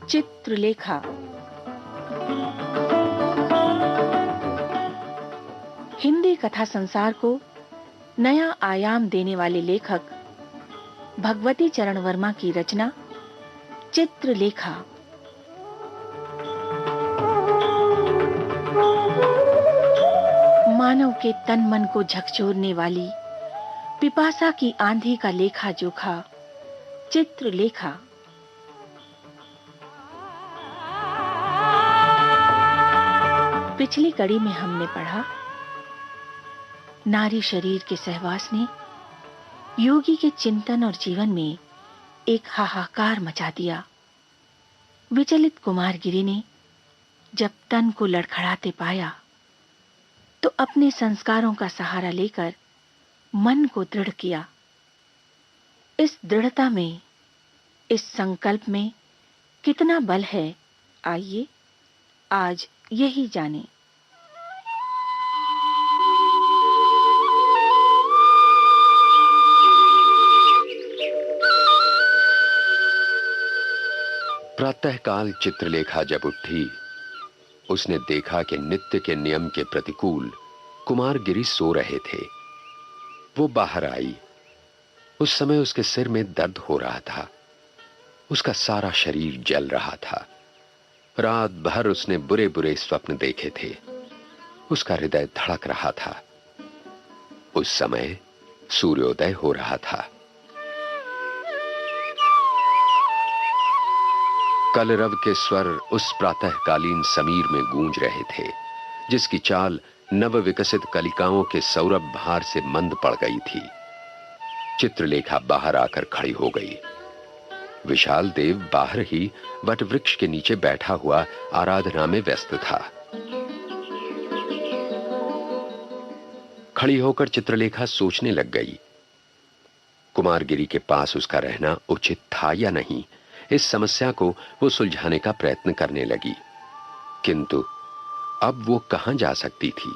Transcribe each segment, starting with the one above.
चित्रलेखा। हिंदी कथा संसार को नया आयाम देने वाले लेखक भगवती चरण वर्मा की रचना चित्रलेखा। मानव के तन मन को झकझोरने वाली पिपासा की आंधी का लेखा जोखा चित्रलेखा। पिछली कड़ी में हमने पढ़ा, नारी शरीर के सहवास ने योगी के चिंतन और जीवन में एक हाहाकार मचा दिया। विचलित कुमारगिरी ने जब तन को लड़खड़ाते पाया तो अपने संस्कारों का सहारा लेकर मन को दृढ़ किया। इस दृढ़ता में, इस संकल्प में कितना बल है, आइए आज यही जानें। प्रातःकाल चित्रलेखा जब उठी, उसने देखा कि नित्य के नियम के प्रतिकूल कुमारगिरी सो रहे थे। वो बाहर आई। उस समय उसके सिर में दर्द हो रहा था। उसका सारा शरीर जल रहा था। रात भर उसने बुरे बुरे स्वप्न देखे थे। उसका हृदय धड़क रहा था। उस समय सूर्योदय हो रहा था। कलरव के स्वर उस प्रातःकालीन समीर में गूंज रहे थे, जिसकी चाल नव विकसित कलिकाओं के सौरभ भार से मंद पड़ गई थी। चित्रलेखा बाहर आकर खड़ी हो गई। विशाल देव बाहर ही वट वृक्ष के नीचे बैठा हुआ आराधना में व्यस्त था। खड़ी होकर चित्रलेखा सोचने लग गई, कुमारगिरी के पास उसका रहना उचित था या नहीं। इस समस्या को वो सुलझाने का प्रयत्न करने लगी, किंतु अब वो कहां जा सकती थी?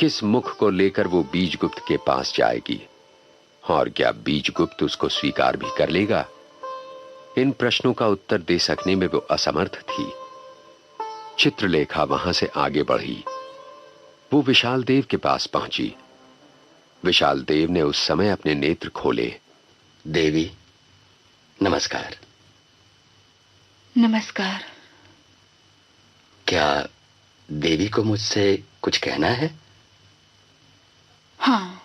किस मुख को लेकर वो बीजगुप्त के पास जाएगी? और क्या बीजगुप्त उसको स्वीकार भी कर लेगा? इन प्रश्नों का उत्तर दे सकने में वो असमर्थ थी। चित्रलेखा वहां से आगे बढ़ी। वो विशाल देव के पास पहुंची। विशाल देव ने उस समय अपने नेत्र खोले। देवी, नमस्कार। नमस्कार। क्या देवी को मुझसे कुछ कहना है? हाँ,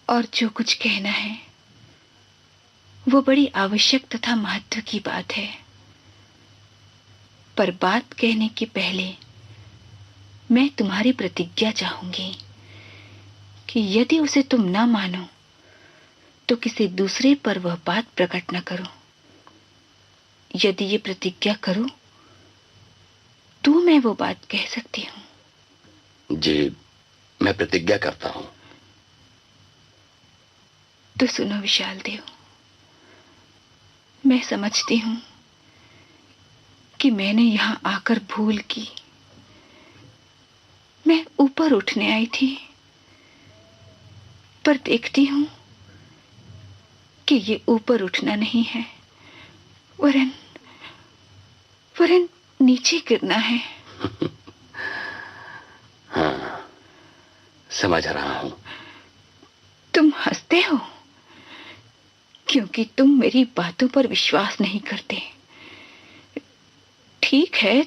और जो कुछ कहना है वो बड़ी आवश्यक तथा महत्व की बात है। पर बात कहने के पहले मैं तुम्हारी प्रतिज्ञा चाहूंगी कि यदि उसे तुम ना मानो तो किसी दूसरे पर वह बात प्रकट न करो। यदि ये प्रतिज्ञा करो तो मैं वो बात कह सकती हूं। जी, मैं प्रतिज्ञा करता हूं। तो सुनो विशाल देव, मैं समझती हूं कि मैंने यहां आकर भूल की। मैं ऊपर उठने आई थी, पर देखती हूं कि ये ऊपर उठना नहीं है, वरन नीचे गिरना है। हाँ, समझ रहा हूं। तुम हंसते हो क्योंकि तुम मेरी बातों पर विश्वास नहीं करते। ठीक है,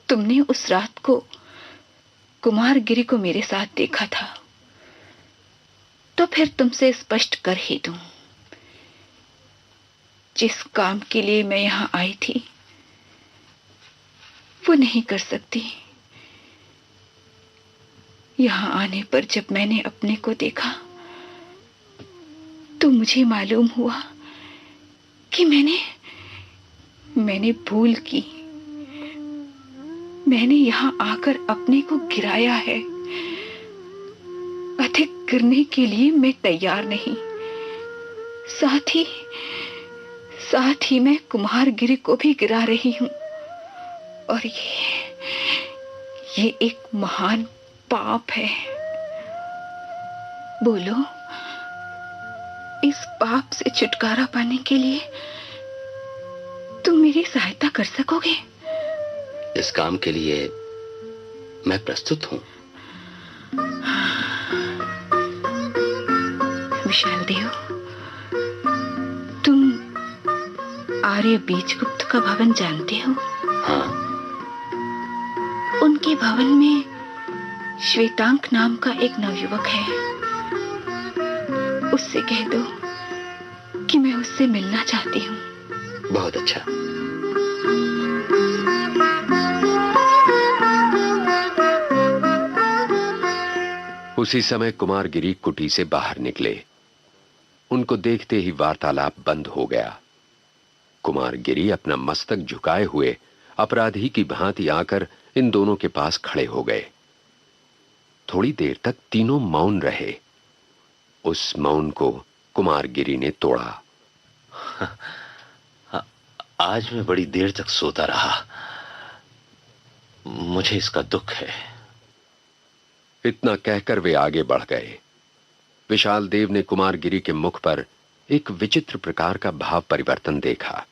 तुमने उस रात को कुमारगिरी को मेरे साथ देखा था, तो फिर तुमसे स्पष्ट कर ही दूं। जिस काम के लिए मैं यहां आई थी वो नहीं कर सकती। यहां आने पर जब मैंने अपने को देखा तो मुझे मालूम हुआ कि मैंने भूल की। मैंने यहां आकर अपने को गिराया है। अधिक गिरने के लिए मैं तैयार नहीं। साथ ही मैं कुमारगिरी को भी गिरा रही हूं। और ये एक महान पाप है। बोलो, इस पाप से छुटकारा पाने के लिए मेरी सहायता कर सकोगे? इस काम के लिए मैं प्रस्तुत हूं। विशाल देव, तुम आर्य बीजगुप्त का भवन जानते हो? हाँ। उनके भवन में श्वेतांक नाम का एक नवयुवक है। उससे कह दो कि मैं उससे मिलना चाहती हूँ। बहुत अच्छा। उसी समय कुमारगिरी कुटी से बाहर निकले। उनको देखते ही वार्तालाप बंद हो गया। कुमारगिरी अपना मस्तक झुकाए हुए अपराधी की भांति आकर इन दोनों के पास खड़े हो गए। थोड़ी देर तक तीनों मौन रहे। उस मौन को कुमारगिरी ने तोड़ा। आज मैं बड़ी देर तक सोता रहा। मुझे इसका दुख है। इतना कहकर वे आगे बढ़ गए। विशाल देव ने कुमारगिरी के मुख पर एक विचित्र प्रकार का भाव परिवर्तन देखा।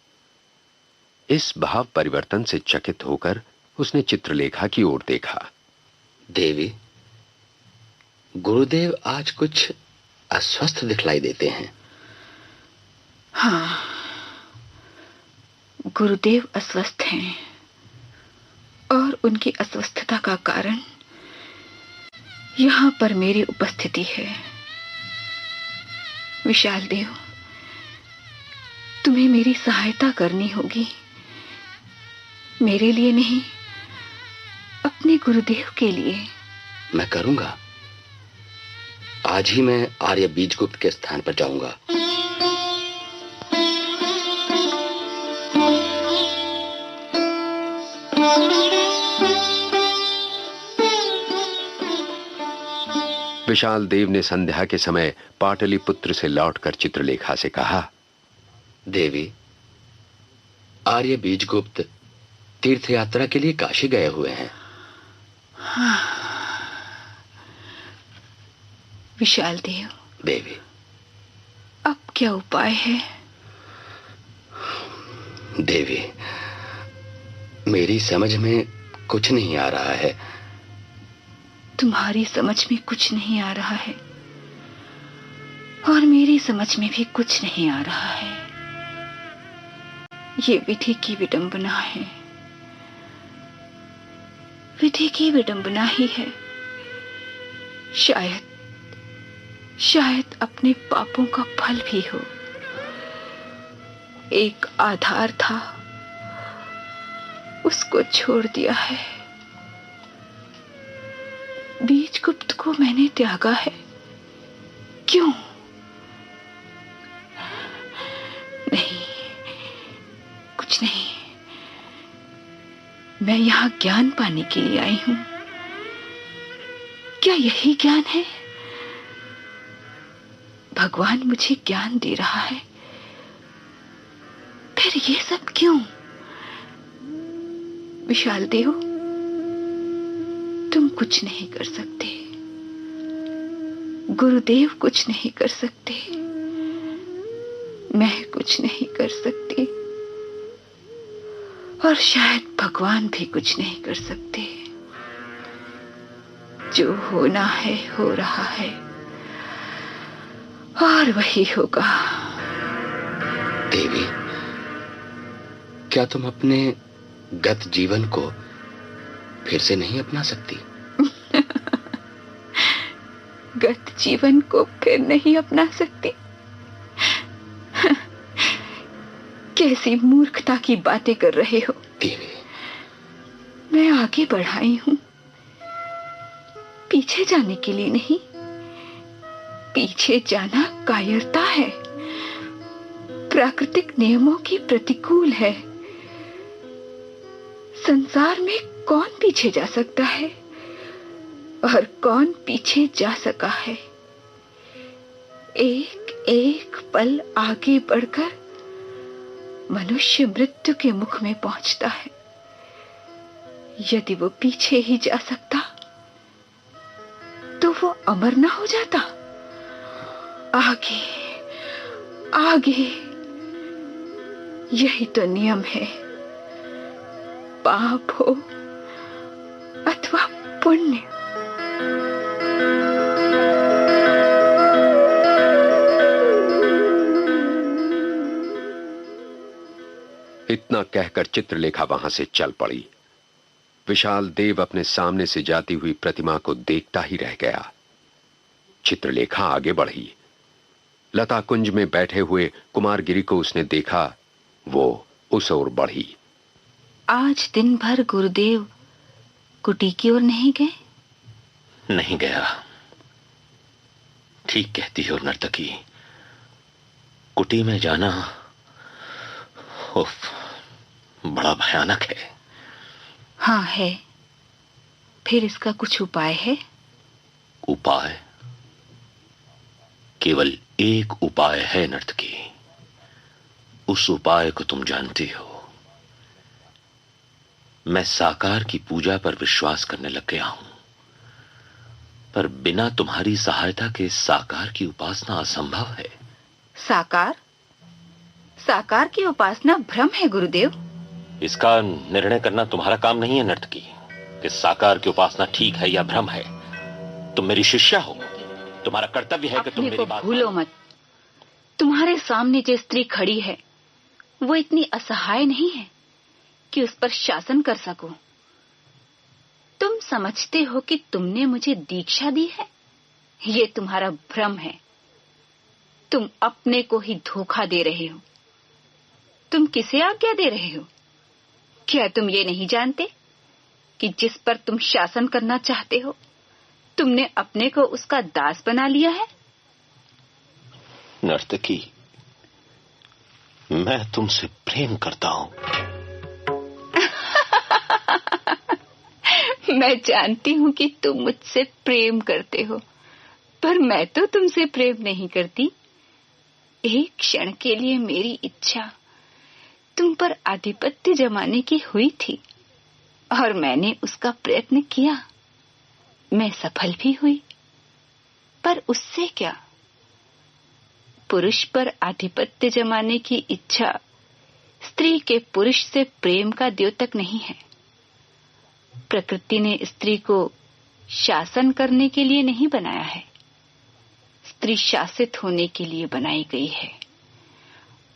इस भाव परिवर्तन से चकित होकर उसने चित्रलेखा की ओर देखा। देवी, गुरुदेव आज कुछ अस्वस्थ दिखलाई देते हैं। हाँ, गुरुदेव अस्वस्थ हैं और उनकी अस्वस्थता का कारण यहां पर मेरी उपस्थिति है। विशाल देव, तुम्हें मेरी सहायता करनी होगी। मेरे लिए नहीं, अपने गुरुदेव के लिए। मैं करूंगा। आज ही मैं आर्य बीजगुप्त के स्थान पर जाऊंगा। विशाल देव ने संध्या के समय पाटलिपुत्र से लौटकर चित्रलेखा से कहा, देवी, आर्य बीजगुप्त तीर्थ यात्रा के लिए काशी गए हुए हैं। विशाल देव, देवी, अब क्या उपाय है? देवी, मेरी समझ में कुछ नहीं आ रहा है। तुम्हारी समझ में कुछ नहीं आ रहा है और मेरी समझ में भी कुछ नहीं आ रहा है। ये विधि की विडंबना है। विधि की विडंबना ही है। शायद अपने पापों का फल भी हो। एक आधार था, उसको छोड़ दिया है। बीजगुप्त को मैंने त्यागा है। क्यों? नहीं, कुछ नहीं। मैं यहां ज्ञान पाने के लिए आई हूं। क्या यही ज्ञान है? भगवान मुझे ज्ञान दे रहा है, फिर ये सब क्यों? विशाल देव, तुम कुछ नहीं कर सकते। गुरुदेव कुछ नहीं कर सकते। मैं कुछ नहीं कर सकती और शायद भगवान भी कुछ नहीं कर सकते। जो होना है हो रहा है और वही होगा। देवी, क्या तुम अपने गत जीवन को फिर से नहीं अपना सकती? गत जीवन को फिर नहीं अपना सकती? कैसी मूर्खता की बातें कर रहे हो? देवी, मैं आगे बढ़ाई हूं, पीछे जाने के लिए नहीं। पीछे जाना कायरता है, प्राकृतिक नियमों की प्रतिकूल है। संसार में कौन पीछे जा सकता है और कौन पीछे जा सका है? एक एक पल आगे बढ़कर मनुष्य मृत्यु के मुख में पहुंचता है। यदि वो पीछे ही जा सकता तो वो अमर ना हो जाता? आगे आगे, यही तो नियम है। पाप हो अथवा पुण्य। इतना कहकर चित्रलेखा वहां से चल पड़ी। विशाल देव अपने सामने से जाती हुई प्रतिमा को देखता ही रह गया। चित्रलेखा आगे बढ़ी। लता कुंज में बैठे हुए कुमारगिरी को उसने देखा। वो उस ओर बढ़ी। आज दिन भर गुरुदेव कुटी की ओर नहीं गए? नहीं गया। ठीक कहती हो नर्तकी, कुटी में जाना उफ, बड़ा भयानक है। हाँ है। फिर इसका कुछ उपाय है? उपाय? केवल एक उपाय है नर्तकी। उस उपाय को तुम जानती हो। मैं साकार की पूजा पर विश्वास करने लग गया हूं, पर बिना तुम्हारी सहायता के साकार की उपासना असंभव है। साकार? साकार की उपासना भ्रम है गुरुदेव। इसका निर्णय करना तुम्हारा काम नहीं है नर्तकी कि साकार की उपासना ठीक है या भ्रम है। तुम मेरी शिष्या हो, तुम्हारा कर्तव्य है कि तुम मेरी बात भूलो मत। तुम्हारे सामने जो स्त्री खड़ी है वो इतनी असहाय नहीं है कि उस पर शासन कर सको। तुम समझते हो कि तुमने मुझे दीक्षा दी है, ये तुम्हारा भ्रम है। तुम अपने को ही धोखा दे रहे हो। तुम किसे आज्ञा दे रहे हो? क्या तुम ये नहीं जानते कि जिस पर तुम शासन करना चाहते हो तुमने अपने को उसका दास बना लिया है? नर्तकी, मैं तुमसे प्रेम करता हूं। मैं जानती हूं कि तुम मुझसे प्रेम करते हो, पर मैं तो तुमसे प्रेम नहीं करती। एक क्षण के लिए मेरी इच्छा तुम पर आधिपत्य जमाने की हुई थी और मैंने उसका प्रयत्न किया। मैं सफल भी हुई, पर उससे क्या? पुरुष पर आधिपत्य जमाने की इच्छा स्त्री के पुरुष से प्रेम का द्योतक नहीं है। प्रकृति ने स्त्री को शासन करने के लिए नहीं बनाया है, स्त्री शासित होने के लिए बनाई गई है,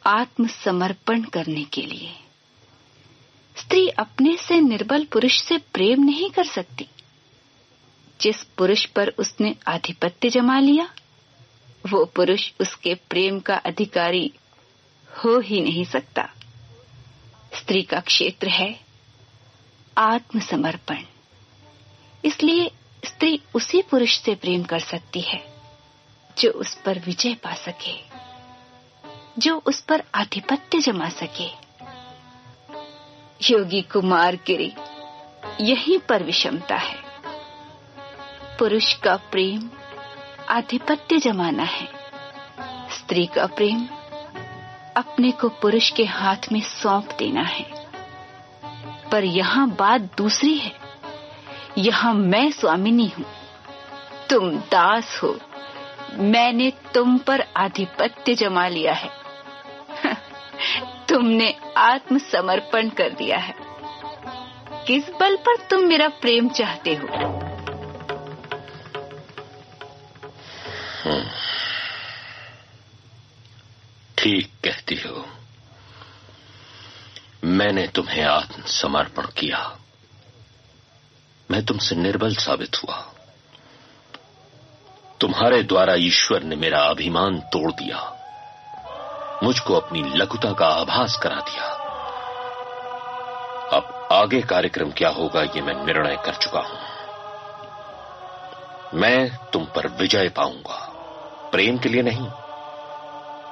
आत्मसमर्पण करने के लिए। स्त्री अपने से निर्बल पुरुष से प्रेम नहीं कर सकती। जिस पुरुष पर उसने आधिपत्य जमा लिया वो पुरुष उसके प्रेम का अधिकारी हो ही नहीं सकता। स्त्री का क्षेत्र है आत्मसमर्पण। इसलिए स्त्री उसी पुरुष से प्रेम कर सकती है जो उस पर विजय पा सके, जो उस पर आधिपत्य जमा सके। योगी कुमारगिरी, यहीं पर विषमता है। पुरुष का प्रेम आधिपत्य जमाना है, स्त्री का प्रेम अपने को पुरुष के हाथ में सौंप देना है। पर यहाँ बात दूसरी है। यहाँ मैं स्वामिनी हूँ, तुम दास हो। मैंने तुम पर आधिपत्य जमा लिया है। तुमने आत्मसमर्पण कर दिया है। किस बल पर तुम मेरा प्रेम चाहते हो? ठीक कहती हो। मैंने तुम्हें आत्मसमर्पण किया। मैं तुमसे निर्बल साबित हुआ। तुम्हारे द्वारा ईश्वर ने मेरा अभिमान तोड़ दिया, मुझको अपनी लघुता का आभास करा दिया। अब आगे कार्यक्रम क्या होगा ये मैं निर्णय कर चुका हूं। मैं तुम पर विजय पाऊंगा, प्रेम के लिए नहीं,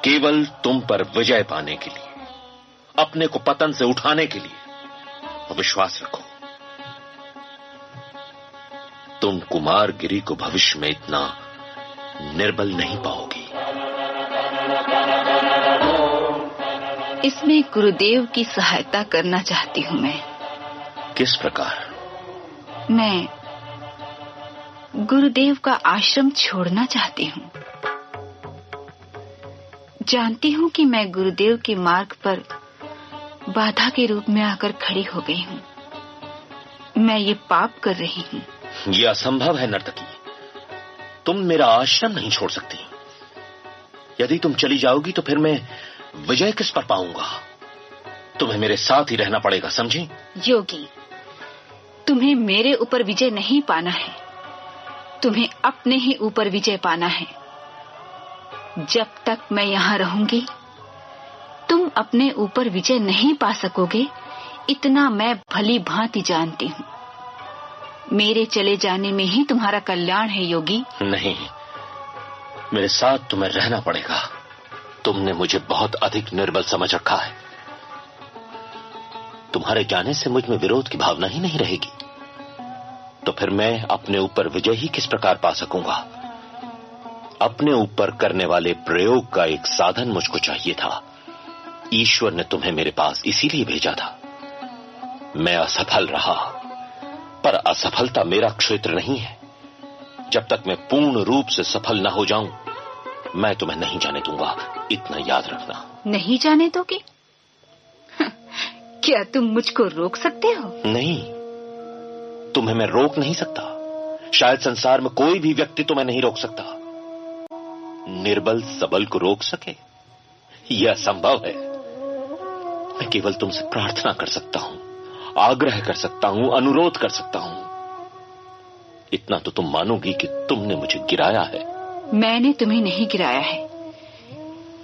केवल तुम पर विजय पाने के लिए, अपने को पतन से उठाने के लिए। विश्वास रखो, तुम कुमारगिरी को भविष्य में इतना निर्बल नहीं पाओगी। इसमें गुरुदेव की सहायता करना चाहती हूं मैं। किस प्रकार? मैं गुरुदेव का आश्रम छोड़ना चाहती हूं। जानती हूं कि मैं गुरुदेव के मार्ग पर बाधा के रूप में आकर खड़ी हो गई हूं। मैं ये पाप कर रही हूँ। यह असंभव है नर्तकी। तुम मेरा आश्रम नहीं छोड़ सकती। यदि तुम चली जाओगी तो फिर मैं विजय किस पर पाऊंगा? तुम्हें मेरे साथ ही रहना पड़ेगा, समझी? योगी, तुम्हें मेरे ऊपर विजय नहीं पाना है, तुम्हें अपने ही ऊपर विजय पाना है। जब तक मैं यहाँ रहूंगी तुम अपने ऊपर विजय नहीं पा सकोगे, इतना मैं भली भांति जानती हूँ। मेरे चले जाने में ही तुम्हारा कल्याण है योगी। नहीं, मेरे साथ तुम्हें रहना पड़ेगा। तुमने मुझे बहुत अधिक निर्बल समझ रखा है। तुम्हारे जाने से मुझ में विरोध की भावना ही नहीं रहेगी, तो फिर मैं अपने ऊपर विजय ही किस प्रकार पा सकूंगा? अपने ऊपर करने वाले प्रयोग का एक साधन मुझको चाहिए था। ईश्वर ने तुम्हें मेरे पास इसीलिए भेजा था। मैं असफल रहा, पर असफलता मेरा क्षेत्र नहीं है। जब तक मैं पूर्ण रूप से सफल न हो जाऊं, मैं तुम्हें नहीं जाने दूंगा, इतना याद रखना। नहीं जाने दोगे? क्या तुम मुझको रोक सकते हो? नहीं, तुम्हें मैं रोक नहीं सकता। शायद संसार में कोई भी व्यक्ति तुम्हें नहीं रोक सकता। निर्बल सबल को रोक सके, यह संभव है। मैं केवल तुमसे प्रार्थना कर सकता हूं, आग्रह कर सकता हूं, अनुरोध कर सकता हूं। इतना तो तुम मानोगी कि तुमने मुझे गिराया है। मैंने तुम्हें नहीं गिराया है,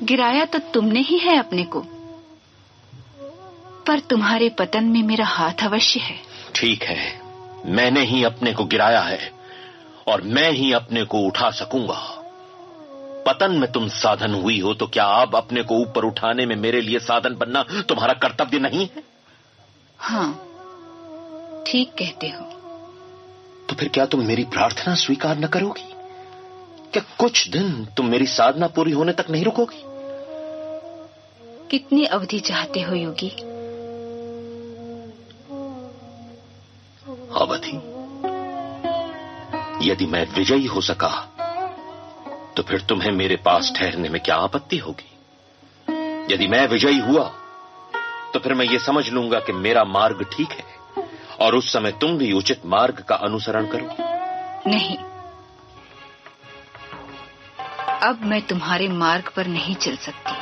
गिराया तो तुमने ही है अपने को। पर तुम्हारे पतन में मेरा हाथ अवश्य है। ठीक है, मैंने ही अपने को गिराया है और मैं ही अपने को उठा सकूंगा। पतन में तुम साधन हुई हो, तो क्या अब अपने को ऊपर उठाने में मेरे लिए साधन बनना तुम्हारा कर्तव्य नहीं है? हाँ, ठीक कहते हो। तो फिर क्या तुम मेरी प्रार्थना स्वीकार न करोगी? क्या कुछ दिन तुम मेरी साधना पूरी होने तक नहीं रुकोगी? कितनी अवधि चाहते हो योगी? अवधि? यदि मैं विजयी हो सका तो फिर तुम्हें मेरे पास ठहरने में क्या आपत्ति होगी? यदि मैं विजयी हुआ तो फिर मैं ये समझ लूंगा कि मेरा मार्ग ठीक है और उस समय तुम भी उचित मार्ग का अनुसरण करो। नहीं, अब मैं तुम्हारे मार्ग पर नहीं चल सकती,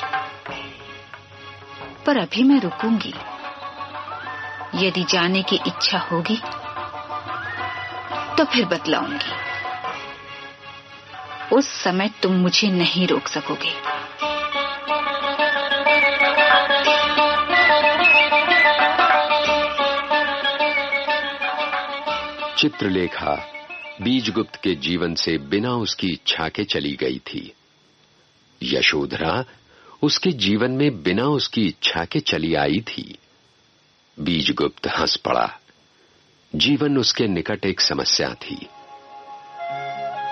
पर अभी मैं रुकूंगी। यदि जाने की इच्छा होगी तो फिर बतलाऊंगी। उस समय तुम मुझे नहीं रोक सकोगे। चित्रलेखा बीजगुप्त के जीवन से बिना उसकी इच्छा के चली गई थी। यशोधरा उसके जीवन में बिना उसकी इच्छा के चली आई थी। बीजगुप्त हंस पड़ा। जीवन उसके निकट एक समस्या थी।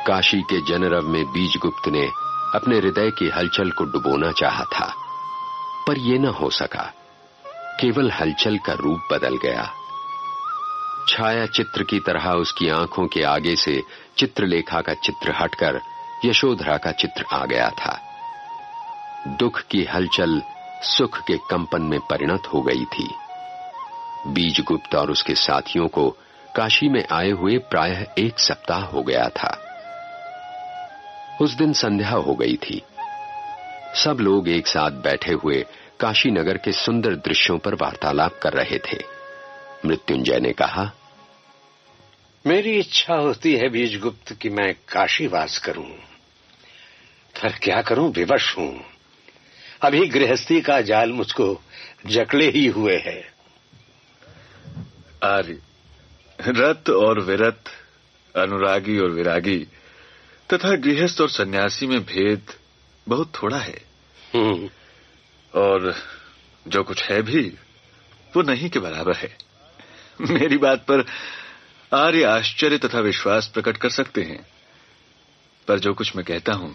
काशी के जनरव में बीजगुप्त ने अपने हृदय की हलचल को डुबोना चाहा था, पर यह न हो सका। केवल हलचल का रूप बदल गया। छाया चित्र की तरह उसकी आंखों के आगे से चित्रलेखा का चित्र हटकर यशोधरा का चित्र आ गया था। दुख की हलचल सुख के कंपन में परिणत हो गई थी। बीजगुप्त और उसके साथियों को काशी में आए हुए प्रायः 1 सप्ताह हो गया था। उस दिन संध्या हो गई थी। सब लोग एक साथ बैठे हुए काशी नगर के सुंदर दृश्यों पर वार्तालाप कर रहे थे। मृत्युंजय ने कहा, मेरी इच्छा होती है बीजगुप्त कि मैं काशी वास करूं, पर क्या करूं, विवश हूं। अभी गृहस्थी का जाल मुझको जकड़े ही हुए है। आर्य, रत और विरत, अनुरागी और विरागी तथा गृहस्थ और सन्यासी में भेद बहुत थोड़ा है। और जो कुछ है भी वो नहीं के बराबर है। मेरी बात पर आर्य आश्चर्य तथा विश्वास प्रकट कर सकते हैं, पर जो कुछ मैं कहता हूं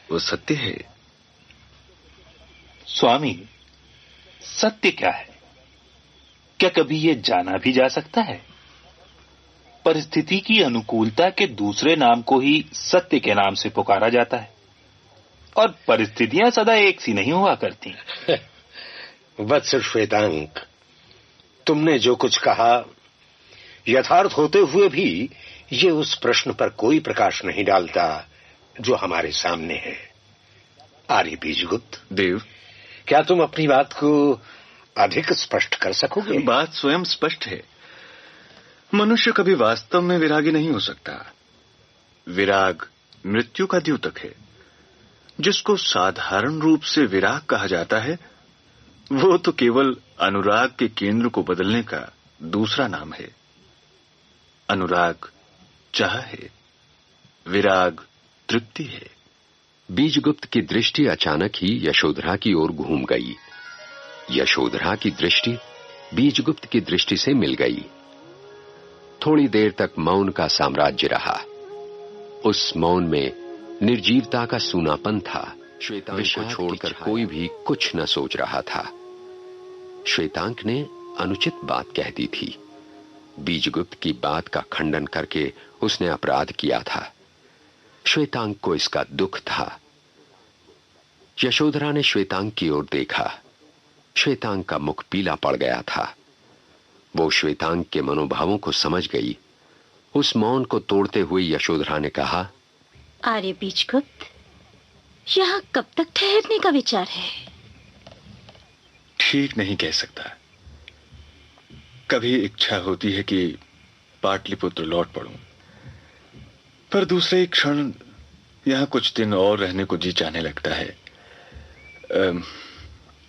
वो सत्य है। स्वामी, सत्य क्या है? क्या कभी ये जाना भी जा सकता है? परिस्थिति की अनुकूलता के दूसरे नाम को ही सत्य के नाम से पुकारा जाता है, और परिस्थितियां सदा एक सी नहीं हुआ करती। वत्स श्वेतांक, तुमने जो कुछ कहा यथार्थ होते हुए भी ये उस प्रश्न पर कोई प्रकाश नहीं डालता जो हमारे सामने है। आर्य बीजगुप्त देव, क्या तुम अपनी बात को अधिक स्पष्ट कर सकोगे? बात स्वयं स्पष्ट है। मनुष्य कभी वास्तव में विरागी नहीं हो सकता। विराग मृत्यु का द्योतक है। जिसको साधारण रूप से विराग कहा जाता है, वो तो केवल अनुराग के केंद्र को बदलने का दूसरा नाम है। अनुराग चाह है, विराग तृप्ति है। बीजगुप्त की दृष्टि अचानक ही यशोधरा की ओर घूम गई। यशोधरा की दृष्टि बीजगुप्त की दृष्टि से मिल गई। थोड़ी देर तक मौन का साम्राज्य रहा। उस मौन में निर्जीवता का सूनापन था। श्वेतांक को छोड़कर कोई भी कुछ न सोच रहा था। श्वेतांक ने अनुचित बात कह दी थी। बीजगुप्त की बात का खंडन करके उसने अपराध किया था। श्वेतांक को इसका दुख था। यशोधरा ने श्वेतांक की ओर देखा। श्वेतांक का मुख पीला पड़ गया था। वो श्वेतांक के मनोभावों को समझ गई। उस मौन को तोड़ते हुए यशोधरा ने कहा, आर्य बीजगुप्त, यहाँ कब तक ठहरने का विचार है? ठीक नहीं कह सकता। कभी इच्छा होती है कि पाटलिपुत्र लौट पड़ूं, पर दूसरे एक क्षण यहां कुछ दिन और रहने को जी चाहने लगता है।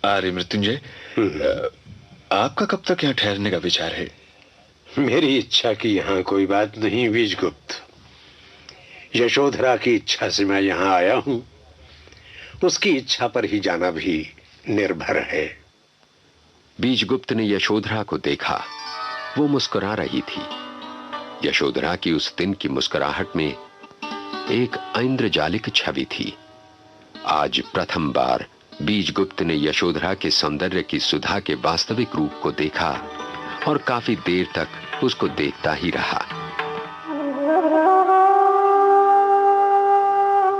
आर्य मृत्युंजय, आपका कब तक यहां ठहरने का विचार है? मेरी इच्छा की यहां कोई बात नहीं बीजगुप्त। यशोधरा की इच्छा से मैं यहां आया हूं। उसकी इच्छा पर ही जाना भी निर्भर है। बीजगुप्त ने यशोधरा को देखा। वो मुस्कुरा रही थी। यशोधरा की उस दिन की मुस्कुराहट में एक ऐन्द्रजालिक छवि थी। आज प्रथम बार बीजगुप्त ने यशोधरा के सौंदर्य की सुधा के वास्तविक रूप को देखा और काफी देर तक उसको देखता ही रहा।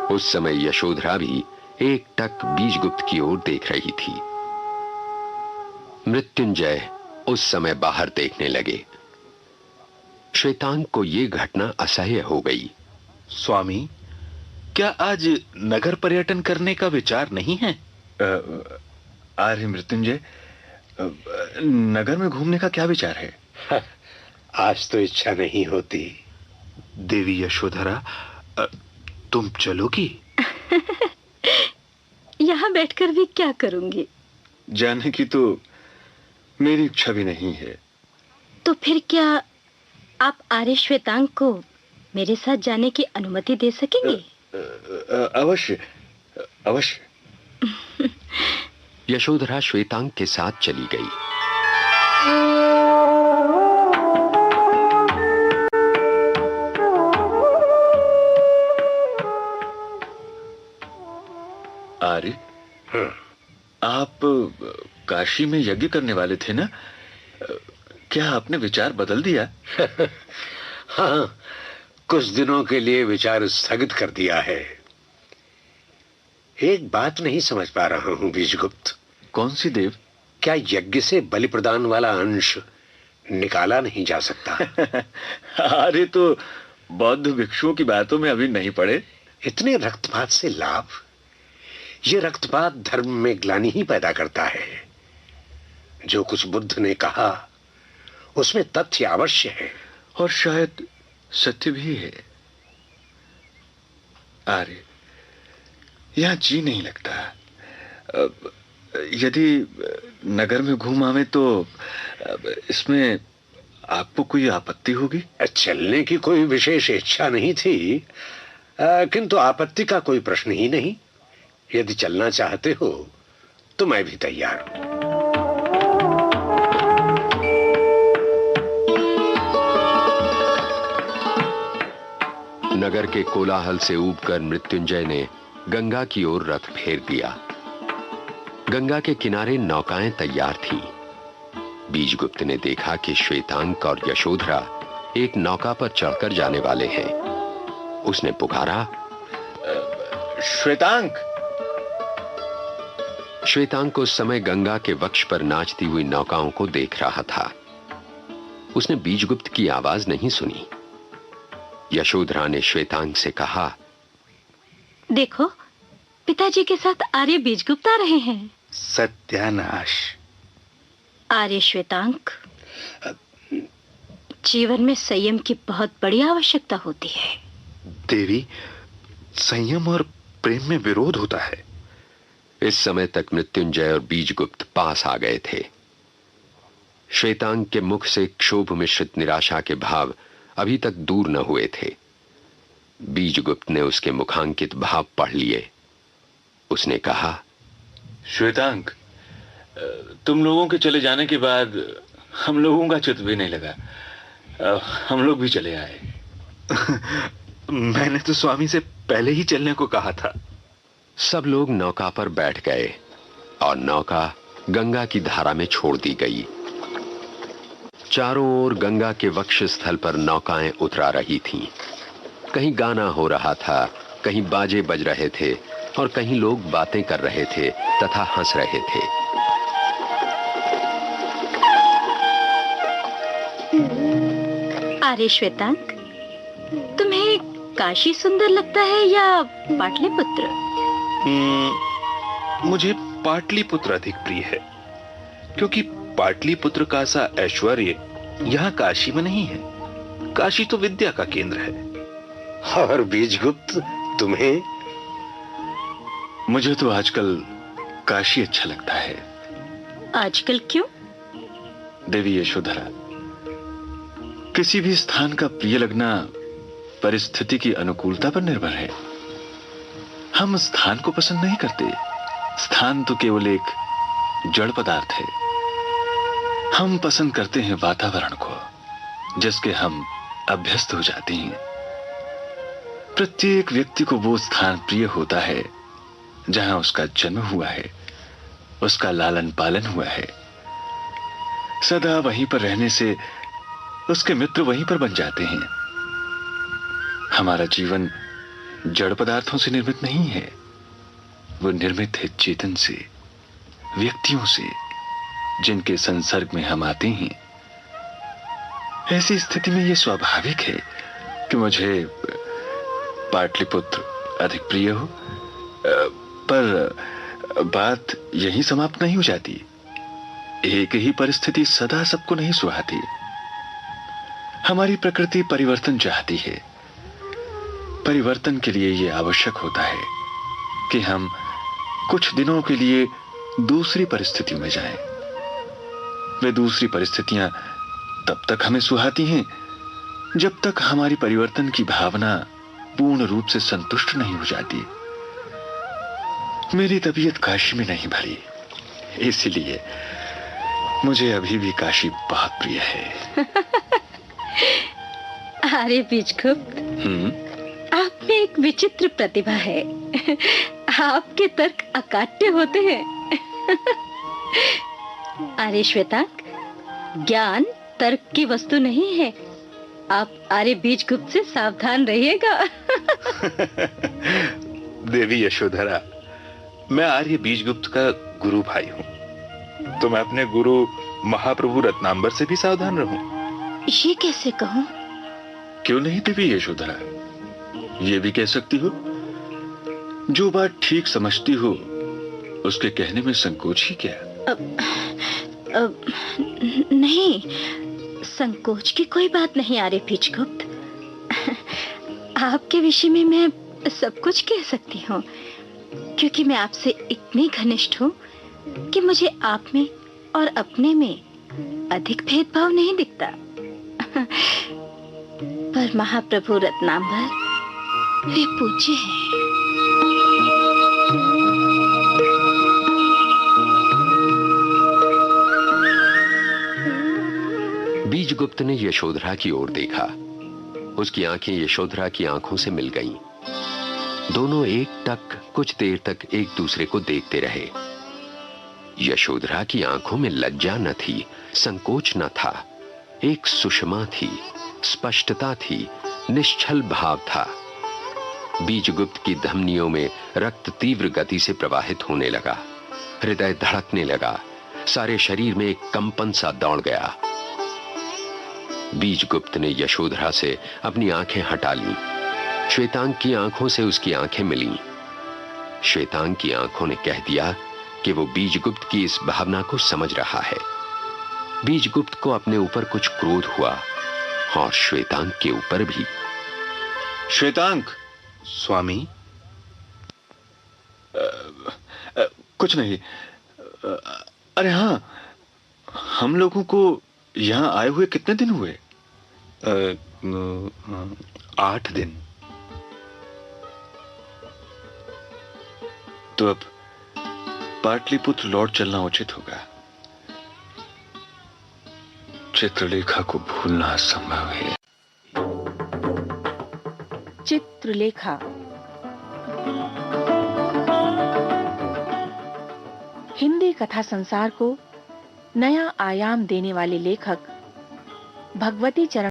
उस समय यशोधरा भी एकटक बीजगुप्त की ओर देख रही थी। मृत्युंजय उस समय बाहर देखने लगे। श्वेतांक को यह घटना असह्य हो गई। स्वामी, क्या आज नगर पर्यटन करने का विचार नहीं है? आर्य मृत्युंजय, नगर में घूमने का क्या विचार है? आज तो इच्छा नहीं होती। देवी यशोधरा, तुम चलोगी? यहाँ बैठकर भी क्या करूंगी? जाने की तो मेरी इच्छा भी नहीं है। तो फिर क्या आप आर्य श्वेतांक को मेरे साथ जाने की अनुमति दे सकेंगे? अवश्य, अवश्य। यशोधरा श्वेतांक के साथ चली गई। आर्य, आप काशी में यज्ञ करने वाले थे ना? क्या आपने विचार बदल दिया? हाँ, कुछ दिनों के लिए विचार स्थगित कर दिया है। एक बात नहीं समझ पा रहा हूं बीजगुप्त। कौन सी देव? क्या यज्ञ से बलि प्रदान वाला अंश निकाला नहीं जा सकता? अरे, तो बौद्ध भिक्षुओं की बातों में अभी नहीं पड़े। इतने रक्तपात से लाभ? ये रक्तपात धर्म में ग्लानि ही पैदा करता है। जो कुछ बुद्ध ने कहा उसमें तथ्य अवश्य है और शायद सत्य भी है। आर्य, यहां जी नहीं लगता। यदि नगर में घूम आवे तो इसमें आपको कोई आपत्ति होगी? चलने की कोई विशेष इच्छा नहीं थी, किंतु आपत्ति का कोई प्रश्न ही नहीं। यदि चलना चाहते हो तो मैं भी तैयार हूं। नगर के कोलाहल से ऊबकर मृत्युंजय ने गंगा की ओर रथ फेर दिया। गंगा के किनारे नौकाएं तैयार थीं। बीजगुप्त ने देखा कि श्वेतांक और यशोधरा एक नौका पर चढ़कर जाने वाले हैं। उसने पुकारा, श्वेतांक। श्वेतांक उस समय गंगा के वक्ष पर नाचती हुई नौकाओं को देख रहा था। उसने बीजगुप्त की आवाज नहीं सुनी। यशोधरा ने श्वेतांग से कहा, देखो, पिताजी के साथ आर्य बीजगुप्त आ रहे हैं। सत्यानाश। आर्य श्वेतांग, जीवन में संयम की बहुत बड़ी आवश्यकता होती है। देवी, संयम और प्रेम में विरोध होता है। इस समय तक मृत्युंजय और बीजगुप्त पास आ गए थे। श्वेतांग के मुख से क्षोभ मिश्रित निराशा के भाव अभी तक दूर न हुए थे। बीजगुप्त ने उसके मुखांकित भाव पढ़ लिए। उसने कहा, श्वेतांग, तुम लोगों के चले जाने के बाद हम लोगों का चित्त भी नहीं लगा। हम लोग भी चले आए। मैंने तो स्वामी से पहले ही चलने को कहा था। सब लोग नौका पर बैठ गए और नौका गंगा की धारा में छोड़ दी गई। चारों ओर गंगा के वक्ष स्थल पर नौकाएं उतरा रही थीं। कहीं गाना हो रहा था, कहीं बाजे बज रहे थे और कहीं लोग बातें कर रहे थे तथा हंस रहे थे। आर्य श्वेतांग, तुम्हें काशी सुंदर लगता है या पाटलिपुत्र? मुझे पाटलिपुत्र अधिक प्रिय है, क्योंकि पाटलिपुत्र का सा ऐश्वर्य यहाँ काशी में नहीं है। काशी तो विद्या का केंद्र है। और बीजगुप्त, तुम्हें? मुझे तो आजकल काशी अच्छा लगता है। आजकल क्यों? देवी यशोधरा, किसी भी स्थान का प्रिय लगना परिस्थिति की अनुकूलता पर निर्भर है। हम स्थान को पसंद नहीं करते। स्थान तो केवल एक जड़ पदार्थ है। हम पसंद करते हैं वातावरण को, जिसके हम अभ्यस्त हो जाते हैं। प्रत्येक व्यक्ति को वो स्थान प्रिय होता है जहां उसका जन्म हुआ है, उसका लालन पालन हुआ है। सदा वहीं पर रहने से उसके मित्र वहीं पर बन जाते हैं। हमारा जीवन जड़ पदार्थों से निर्मित नहीं है, वो निर्मित है चेतन से, व्यक्तियों से, जिनके संसर्ग में हम आते हैं। ऐसी स्थिति में यह स्वाभाविक है कि मुझे पाटलिपुत्र अधिक प्रिय हो, पर बात यहीं समाप्त नहीं हो जाती। एक ही परिस्थिति सदा सबको नहीं सुहाती। हमारी प्रकृति परिवर्तन चाहती है। परिवर्तन के लिए यह आवश्यक होता है कि हम कुछ दिनों के लिए दूसरी परिस्थिति में जाएं। वे दूसरी परिस्थितियां तब तक हमें सुहाती हैं जब तक हमारी परिवर्तन की भावना पूर्ण रूप से संतुष्ट नहीं हो जाती। मेरी तबीयत काशी में नहीं भरी, इसलिए मुझे अभी भी काशी बहुत प्रिय है। अरे बीजगुप्त, आप में एक विचित्र प्रतिभा है। आपके तर्क अकाट्य होते हैं। आर्य श्वेतांग, ज्ञान तर्क की वस्तु नहीं है। आप आर्य बीजगुप्त से सावधान रहिएगा। देवी यशोधरा, मैं आर्य बीजगुप्त का गुरु भाई हूँ, तो मैं अपने गुरु महाप्रभु रत्नांबर से भी सावधान रहूं। ये कैसे कहूँ? क्यों नहीं देवी यशोधरा, ये भी कह सकती हो। जो बात ठीक समझती हो उसके कहने में संकोच ही क्या? नहीं, संकोच की कोई बात नहीं आर्य बीजगुप्त। आपके विषय में मैं सब कुछ कह सकती हूँ, क्योंकि मैं आपसे इतनी घनिष्ठ हूँ कि मुझे आप में और अपने में अधिक भेदभाव नहीं दिखता। पर महाप्रभु रत्नांबर वे पूज्य हैं। बीजगुप्त ने यशोधरा की ओर देखा। उसकी आंखें यशोधरा की आंखों से मिल गईं। दोनों एक टक कुछ देर तक एक दूसरे को देखते रहे। यशोधरा की आंखों में लज्जा न थी, संकोच न था, एक सुषमा थी, स्पष्टता थी, निश्चल भाव था। बीजगुप्त की धमनियों में रक्त तीव्र गति से प्रवाहित होने लगा। हृदय धड़कने लगा। सारे शरीर में एक कंपन सा दौड़ गया। बीजगुप्त ने यशोधरा से अपनी आंखें हटा लीं। श्वेतांग की आंखों से उसकी आंखें मिलीं। श्वेतांग की आंखों ने कह दिया कि वो बीजगुप्त की इस भावना को समझ रहा है। बीजगुप्त को अपने ऊपर कुछ क्रोध हुआ और श्वेतांग के ऊपर भी। श्वेतांग। स्वामी। कुछ नहीं। अरे हाँ, हम लोगों को यहां आए हुए कितने दिन हुए? 8 दिन। तो अब पाटलिपुत्र लौट चलना उचित होगा। चित्रलेखा को भूलना असंभव है। चित्रलेखा। हिंदी कथा संसार को नया आयाम देने वाले लेखक भगवती चरण